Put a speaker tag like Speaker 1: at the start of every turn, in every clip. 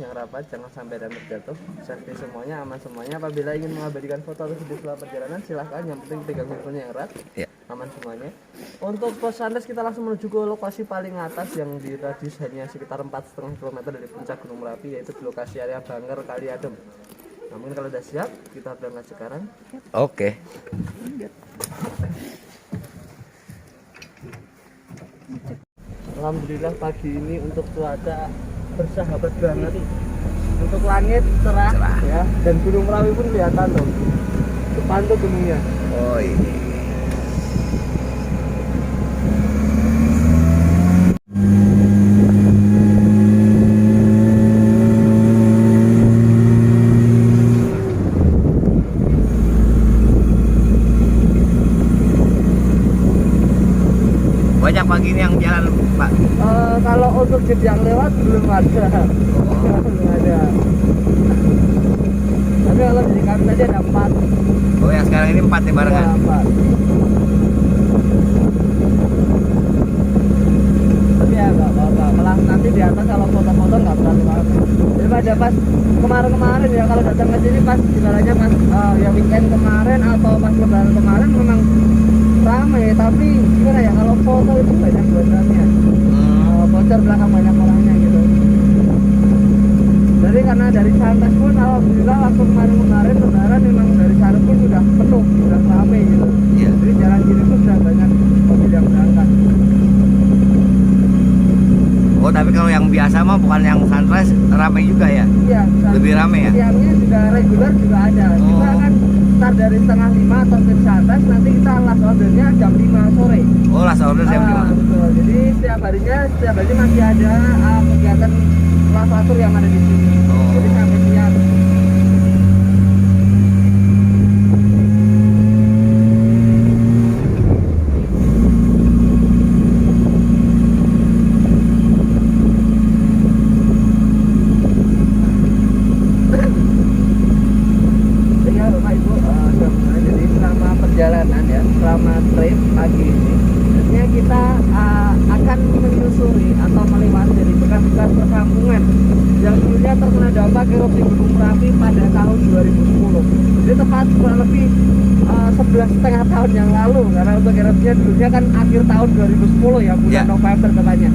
Speaker 1: yang rapat, jangan sampai ada yang terjatuh. Safety semuanya, aman semuanya. Apabila ingin mengabadikan foto atau video selama perjalanan, silahkan. Yang penting pegang handphonenya yang erat, aman semuanya. Untuk pos sunrise kita langsung menuju ke lokasi paling atas yang di radius hanya sekitar 4,5 km dari puncak Gunung Merapi, yaitu di lokasi area Banger Kali Adem. Namun kalau sudah siap, kita berangkat sekarang.
Speaker 2: Oke.
Speaker 1: Alhamdulillah pagi ini untuk cuaca bersahabat banget. Untuk langit cerah, ya, dan Gunung Merapi pun kelihatan loh. Itu pantau gunungnya.
Speaker 2: Oh ini. Banyak pagi ini yang jalan, Pak.
Speaker 1: Kalau untuk jeep yang lewat belum ada. Belum ada. Tapi kalau di kami tadi ada 4.
Speaker 2: Oh yang sekarang ini 4 nih barengan.
Speaker 1: Ya, 4. Tapi ya nggak apa-apa. Malah nanti di atas kalau foto-foto nggak terlalu rame. Daripada pas kemarin-kemarin ya, kalau datang ke sini pas jalannya pas ya weekend kemarin atau pas lebaran kemarin memang ramai, tapi gimana ya, kalau foto itu banyak bocornya. Bocor belakang banyak orangnya gitu. Jadi karena dari Santas pun alhamdulillah waktu kemarin lebaran memang dari sana pun sudah penuh, sudah ramai gitu.
Speaker 2: Iya.
Speaker 1: Jadi jalan kiri pun sudah banyak mobil yang berangkat.
Speaker 2: Oh tapi kalau yang biasa mah bukan yang sunrise ramai juga ya?
Speaker 1: Iya.
Speaker 2: Lebih ramai ya?
Speaker 1: Siangnya juga reguler juga ada. Kita kan start dari setengah 5 atau ke atas, nanti kita last ordernya jam 5 sore.
Speaker 2: Oh last order jam 5.
Speaker 1: Betul. Jadi setiap hari masih ada kegiatan lavatur yang ada di sini. Jadi sampai siang. Perjalanan ya, selama trip pagi ini biasanya kita akan menyusuri atau melewati dari bekas-bekas perkampungan yang dulunya terkena dampak erupsi Gunung Merapi pada tahun 2010. Jadi tepat kurang lebih 11,5 tahun yang lalu, karena untuk erupsinya dulunya kan akhir tahun 2010 ya, bulan November tepatnya.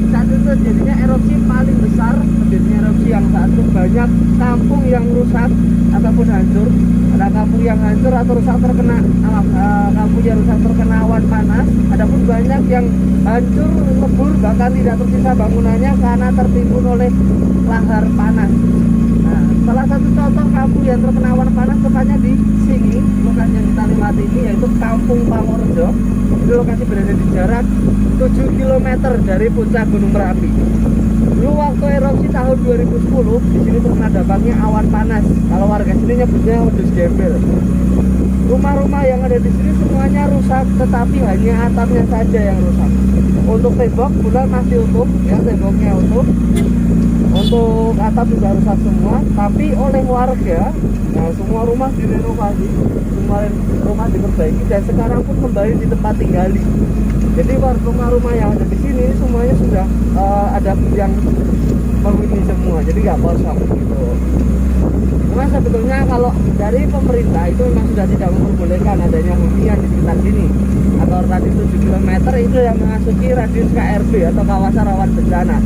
Speaker 1: Saat itu jadinya erupsi paling besar, terjadinya erupsi yang saat itu banyak kampung yang rusak ataupun hancur. Ada kampung yang hancur atau rusak terkena kampung yang rusak terkena awan panas. Adapun banyak yang hancur, lebur, bahkan tidak tersisa bangunannya karena tertimbun oleh lahar panas. Nah, salah satu contoh kampung yang terkena awan panas tepatnya di sini, lokasi yang kita lewati ini, yaitu Kampung Pamorjo. Ini lokasi berada di jarak 7 km dari puncak Gunung Merapi. Dulu waktu erupsi tahun 2010 di sini terkena dampaknya awan panas. Kalau warga sini nyebutnya wedus gembel. Rumah-rumah yang ada di sini semuanya rusak, tetapi hanya atapnya saja yang rusak. Untuk tembok bulan masih utuh, ya, temboknya utuh. Untuk atap sudah rusak semua, tapi oleh warga, nah, semua rumah direnovasi, semua rumah diperbaiki dan sekarang pun kembali di tempat tinggali. Jadi rumah-rumah yang ada di sini semuanya sudah ada yang menghuni semua, jadi nggak kosong gitu. Cuma sebetulnya kalau dari pemerintah itu memang sudah tidak memperbolehkan adanya hunian di sekitar sini. Atau radius 7 km itu yang memasuki radius KRB atau kawasan rawan bencana.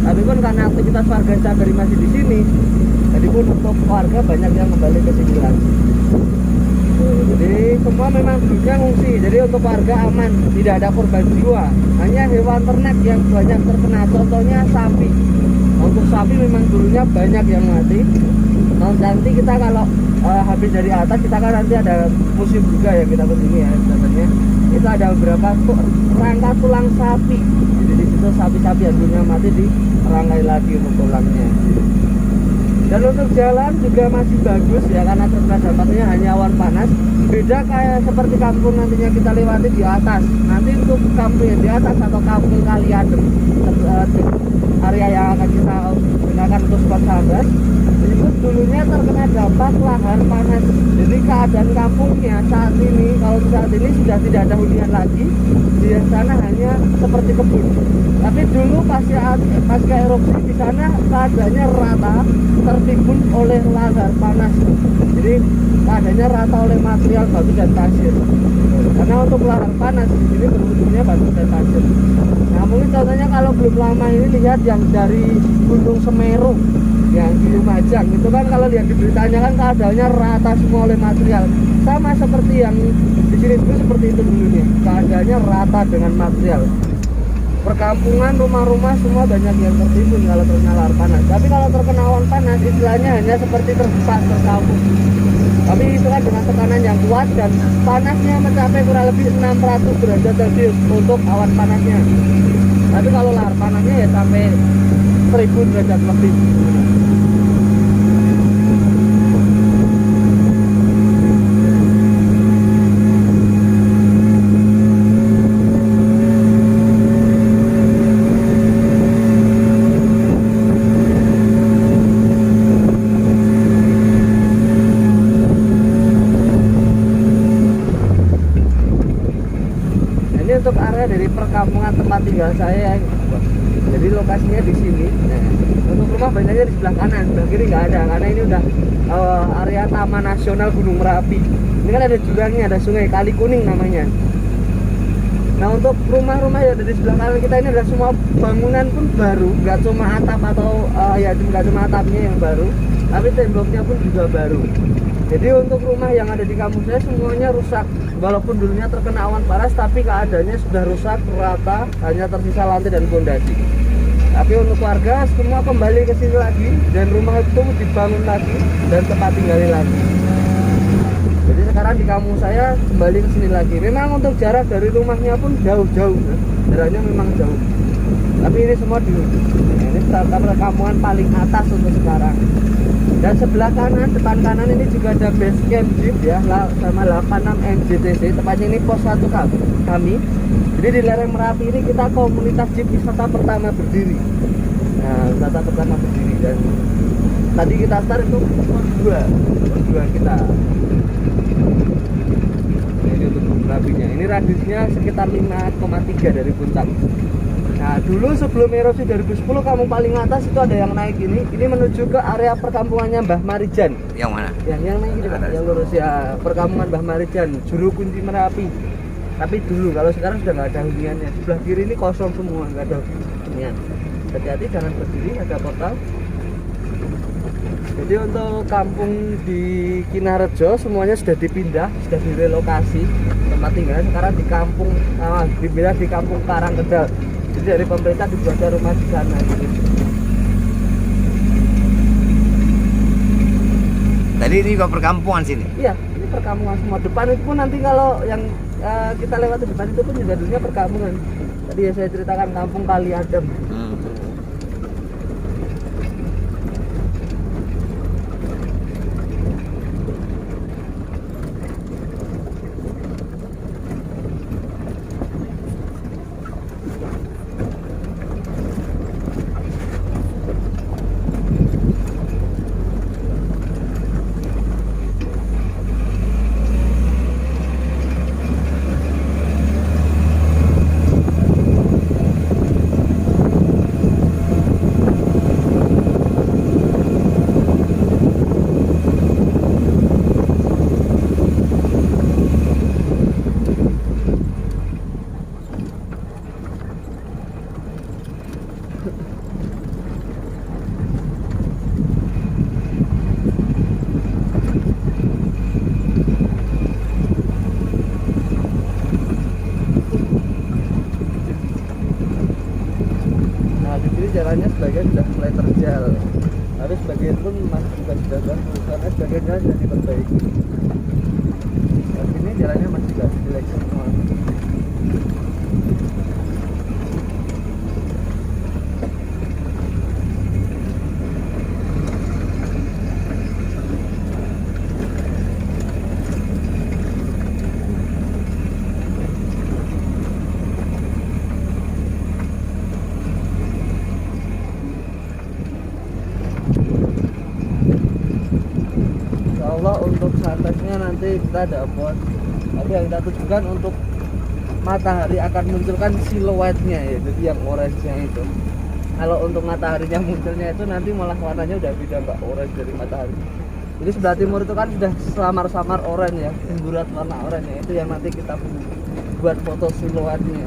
Speaker 1: Tapi pun karena aktivitas warga sehari masih di sini, jadi pun untuk warga banyak yang kembali ke sini lagi. Jadi semua memang dulunya ngungsi, jadi untuk warga aman, tidak ada korban jiwa. Hanya hewan ternak yang banyak terkena, contohnya sapi. Untuk sapi memang dulunya banyak yang mati. Nanti kita kalau habis dari atas, kita kan nanti ada museum juga ya, kita ke sini ya sebenarnya. Itu ada beberapa rangka tulang sapi. Jadi di situ sapi-sapi yang dulunya mati dirangkai lagi untuk tulangnya. Dan untuk jalan juga masih bagus ya, karena terkena dampaknya hanya awan panas. Beda kayak seperti kampung nantinya kita lewati di atas. Nanti untuk kampung yang di atas atau kampung Kali Adem, area yang akan kita gunakan untuk spot sunrise, itu dulunya terkena dampak lahar panas. Jadi keadaan kampungnya saat ini, kalau saat ini sudah tidak ada hunian lagi, di sana hanya seperti kebun. Tapi dulu pasca erupsi di sana keadaannya rata, tertimbun oleh lahar panas. Jadi keadaannya rata oleh material batu dan pasir. Karena untuk lahar panas di sini berujungnya batu dan pasir. Nah mungkin contohnya kalau belum lama ini lihat yang dari Gunung Semeru yang di Lumajang itu kan, kalau lihat di beritanya kan keadaannya rata semua oleh material, sama seperti yang di sini dulu seperti itu dulunya, keadaannya rata dengan material. Perkampungan, rumah-rumah semua banyak yang tertimbun kalau terkena lahar panas. Tapi kalau terkena awan panas istilahnya hanya seperti terhempas, tersapu. Tapi itu kan dengan tekanan yang kuat dan panasnya mencapai kurang lebih 600 derajat Celcius untuk awan panasnya. Tapi kalau lahar panasnya ya sampai 1000 derajat lebih. Untuk area dari perkampungan tempat tinggal saya, jadi lokasinya di sini. Nah, untuk rumah banyaknya di sebelah kanan, sebelah kiri nggak ada karena ini udah area Taman Nasional Gunung Merapi. Ini kan ada jurangnya, ada sungai Kali Kuning namanya. Nah untuk rumah-rumah yang ada di sebelah kanan kita ini adalah semua bangunan pun baru, nggak cuma atap atau ya nggak cuma atapnya yang baru, tapi temboknya pun juga baru. Jadi untuk rumah yang ada di kampung saya semuanya rusak. Walaupun dulunya terkena awan panas, tapi keadaannya sudah rusak rata, hanya tersisa lantai dan fondasi. Tapi untuk warga semua kembali ke sini lagi dan rumah itu dibangun lagi dan tempat tinggali lagi. Jadi sekarang di kampung saya kembali ke sini lagi. Memang untuk jarak dari rumahnya pun jauh-jauh, jaraknya memang jauh. Tapi ini semua ini perkampungan paling atas untuk sekarang. Dan sebelah kanan, depan kanan ini juga ada base camp jeep ya, sama 86 MJTC. Tepatnya ini pos 1 kami. Jadi di lereng Merapi ini kita komunitas jeep wisata pertama berdiri. Nah, wisata pertama berdiri, dan tadi kita start itu pos 2 kita. Nah, ini untuk Merapinya. Ini radiusnya sekitar 5,3 dari puncak. Nah dulu sebelum erupsi 2010 kampung paling atas itu ada yang naik ini menuju ke area perkampungannya Mbah Marijan.
Speaker 2: Yang mana?
Speaker 1: Yang naik ini Pak, yang lurus ya, perkampungan Mbah Marijan, Juru Kunci Merapi. Tapi dulu, kalau sekarang sudah nggak ada huniannya. Sebelah kiri ini kosong semua, nggak ada hunian. Hati-hati jangan berdiri, ada portal. Jadi untuk kampung di Kinarejo semuanya sudah dipindah, sudah direlokasi tempat tinggal. Sekarang di kampung dipindah di kampung Karangkedal. Jadi dari pemerintah dibuat rumah di sana gitu.
Speaker 2: Tadi ini juga perkampungan sini?
Speaker 1: Iya, ini perkampungan semua. Depan itu pun nanti kalau yang kita lewat di depan itu pun juga dulunya perkampungan. Tadi ya saya ceritakan kampung Kali Adem. Jalannya sebagian sudah mulai terjal, tapi sebagian pun masih sudah bagus karena sebagian jalan sudah diperbaiki. Dan sini jalannya masih tidak jelek semua. sunrise-nya nanti kita dapat. Tapi yang kita tujukan untuk matahari akan munculkan siluetnya ya, jadi yang orange-nya itu. Kalau untuk mataharinya munculnya itu nanti malah warnanya udah beda Mbak, orange dari matahari. Jadi sebelah timur itu kan sudah samar-samar oranye ya, semburat warna oranye, itu yang nanti kita buat foto siluetnya.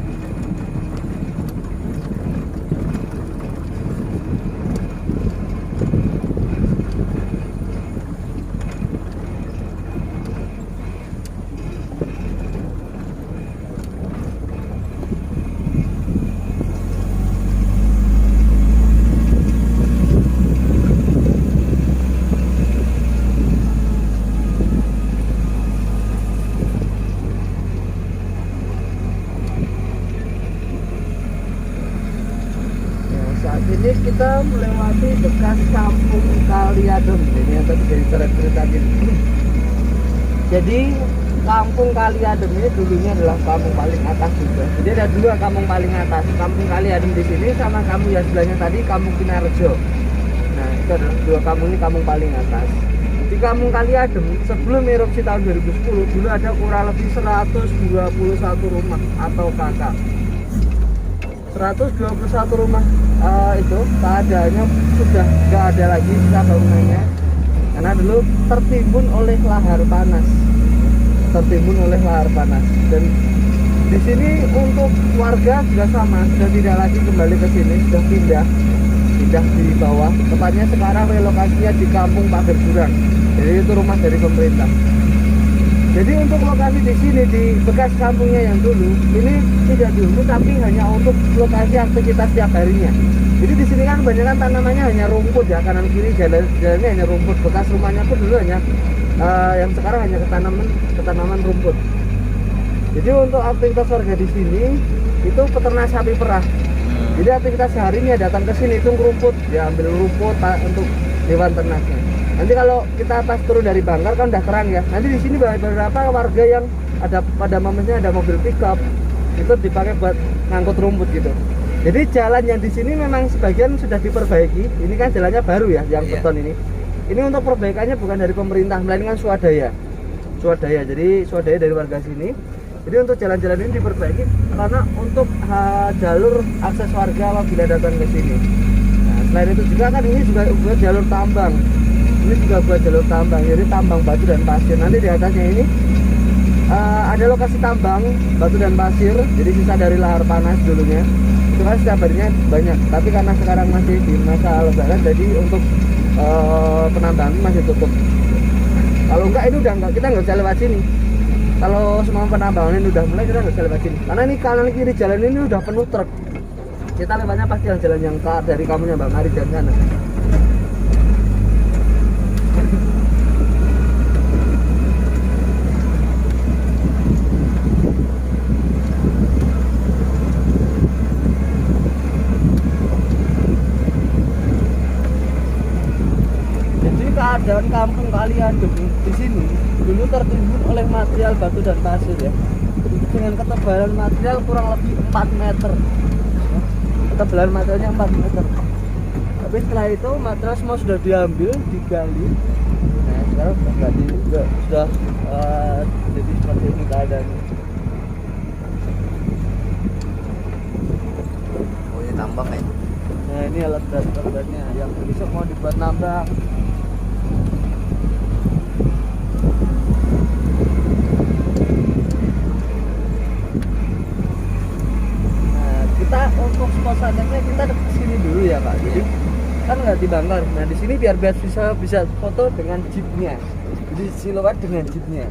Speaker 1: Ini kita melewati bekas kampung Kaliadem, ini yang tadi dari ceritakin. Jadi kampung Kaliadem ini dulunya adalah kampung paling atas juga. Jadi ada dua kampung paling atas, kampung Kaliadem di sini sama kampung yang sebelahnya tadi kampung Kinarjo. Nah itu adalah dua kampung ini kampung paling atas. Di kampung Kaliadem sebelum erupsi tahun 2010 dulu ada kurang lebih 121 rumah atau kakak. 121 rumah itu keadaannya sudah nggak ada lagi sisa bangunannya karena dulu tertimbun oleh lahar panas, dan di sini untuk warga juga sama, sudah tidak lagi kembali ke sini, sudah pindah di bawah, tepatnya sekarang relokasinya di kampung Pager Jurang, jadi itu rumah dari pemerintah. Jadi untuk lokasi di sini di bekas kampungnya yang dulu ini tidak dihuni, tapi hanya untuk lokasi aktivitas setiap harinya. Jadi di sini kan kebanyakan tanamannya hanya rumput ya, kanan kiri jalannya hanya rumput. Bekas rumahnya pun dulu hanya yang sekarang hanya ketanaman rumput. Jadi untuk aktivitas warga di sini itu peternak sapi perah. Jadi aktivitas seharinya datang ke sini itu rumput, ya ambil rumput untuk hewan ternaknya. Nanti kalau kita pas turun dari Bangkar kan udah terang ya. Nanti di sini beberapa warga yang ada pada momennya ada mobil pickup itu dipakai buat ngangkut rumput gitu. Jadi jalan yang di sini memang sebagian sudah diperbaiki. Ini kan jalannya baru ya, yang beton ini. Ini untuk perbaikannya bukan dari pemerintah, melainkan swadaya. Jadi swadaya dari warga sini. Jadi untuk jalan-jalan ini diperbaiki karena untuk jalur akses warga apabila datang ke sini. Nah, selain itu juga kan ini juga buat jalur tambang. Ini juga buat jalur tambang, jadi tambang batu dan pasir. Nanti di atasnya ini ada lokasi tambang batu dan pasir, jadi sisa dari lahar panas dulunya. Itu kan setiap harinya banyak, tapi karena sekarang masih di masa lebaran, jadi untuk penambangan masih tutup. Kalau enggak ini udah enggak, kita nggak bisa lewat sini. Kalau semua penambangan ini udah mulai, kita nggak bisa lewat sini. Karena ini kanan kiri jalan ini udah penuh truk. Kita lewatnya pasti jalan yang dari kampungnya Bang Ari dan sana. Dan kampung Kaliadem di sini dulu tertimbun oleh material batu dan pasir ya, dengan ketebalan material kurang lebih 4 meter. Ketebalan materialnya 4 meter. Tapi setelah itu material semua sudah diambil, digali. Nah sekarang sudah ganti juga, sudah jadi seperti ini keadaannya.
Speaker 2: Oh ini tambang ya?
Speaker 1: Nah ini alat beratnya yang besok mau dibuat nambang. Kita untuk suasananya kita ke sini dulu ya Pak. Jadi kan nggak di Bangkar. Nah di sini biar bisa foto dengan jeepnya. Jadi siluet dengan jeepnya.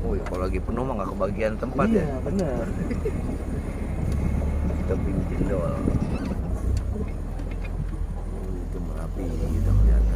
Speaker 2: Oh kalau lagi penuh mah nggak kebagian tempat
Speaker 1: iya,
Speaker 2: ya.
Speaker 1: Iya benar.
Speaker 2: Tebing jendol. Itu Merapi gitu lihat.